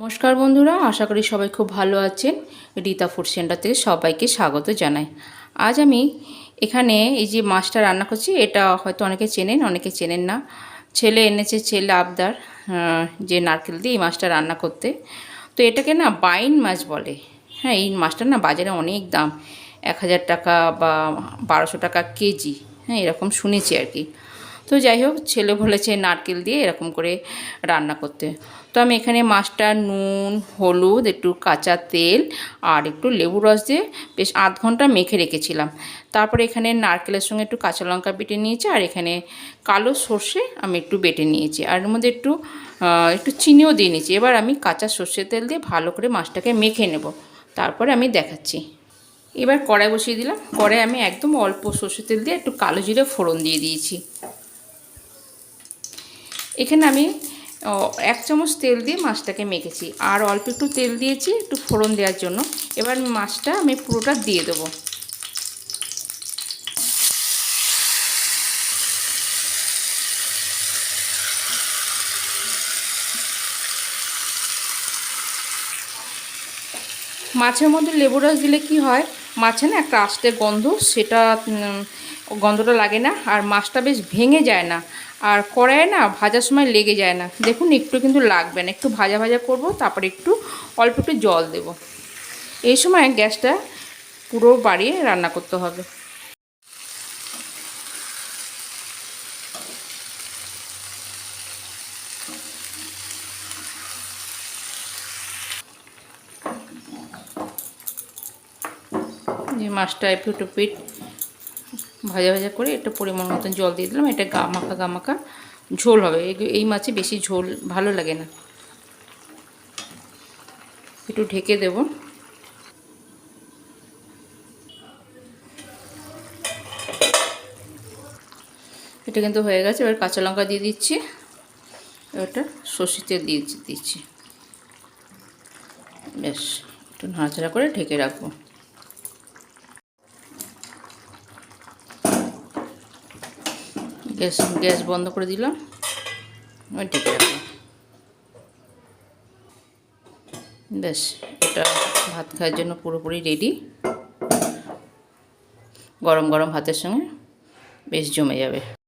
নমস্কার বন্ধুরা, আশা করি সবাই খুব ভালো আছেন। রীতা ফুড সেন্টার থেকে সবাইকে স্বাগত জানাই। আজ আমি এখানে এই যে মাছটা রান্না করছি, এটা হয়তো অনেকে চেনেন, অনেকে চেনেন না। ছেলে এনেছে, ছেলে আবদার যে নারকেল দিয়ে এই মাছটা রান্না করতে। তো এটাকে না বাইন মাছ বলে। হ্যাঁ, এই মাছটা না বাজারে অনেক দাম, 1000 টাকা বা 1200 টাকা কেজি। হ্যাঁ, এরকম শুনেছি আর কি। তো যাই হোক, ছেলে বলেছে নারকেল দিয়ে এরকম করে রান্না করতে। তো আমি এখানে মাছটা নুন, হলুদ, একটু কাঁচা তেল আর একটু লেবু রস দিয়ে বেশ আধ ঘন্টা মেখে রেখেছিলাম। তারপরে এখানে নারকেলের সঙ্গে একটু কাঁচা লঙ্কা বেটে নিয়েছি, আর এখানে কালো সর্ষে আমি একটু বেটে নিয়েছি, আর এর মধ্যে একটু একটু চিনিও দিয়ে নিয়েছি। এবার আমি কাঁচা সর্ষের তেল দিয়ে ভালো করে মাছটাকে মেখে নেব, তারপরে আমি দেখাচ্ছি। এবার কড়াই বসিয়ে দিলাম। কড়াই আমি একদম অল্প সর্ষের তেল দিয়ে একটু কালো জিরে ফোড়ন দিয়ে দিয়েছি। এখানে আমি 1 চামচ তেল দিয়ে মাছটাকে মেখেছি, আর অল্প একটু তেল দিয়েছি একটু ফোড়ন দেওয়ার জন্য। এবার মাছটা আমি পুরোটা দিয়ে দেবো। মাছের মধ্যে লেবু রস দিলে কি হয়, মাছে না একটা আস্তে গন্ধ, সেটা গন্ধটা লাগে না, আর মাছটা বেশ ভেঙে যায় না, আর কড়াইয়ে না ভাজার সময় লেগে যায় না। দেখুন, একটু কিন্তু লাগবে না, একটু ভাজা ভাজা করব, তারপরে একটু অল্প একটু জল দেব। এই সময় গ্যাসটা পুরো বাড়িয়ে রান্না করতে হবে। যে মাছটা একটু পিঠ ভাজা ভাজা করে একটু পরিমাণ মতন জল দিয়ে দিলাম। এটা গামাখা ঝোল হবে। এই মাছে বেশি ঝোল ভালো লাগে না। একটু ঢেকে দেব। এটা কিন্তু হয়ে গেছে। এবার কাঁচা লঙ্কা দিয়ে দিচ্ছি, এবারটা সর্ষের তেল দিচ্ছি। বেশ একটু নাড়াচাড়া করে ঢেকে রাখবো। গ্যাস বন্ধ করে দিলাম, এবার ঢেকে রাখবো। বেশ, এটা ভাত খাওয়ার জন্য পুরোপুরি রেডি। গরম গরম ভাতের সঙ্গে বেশ জমে যাবে।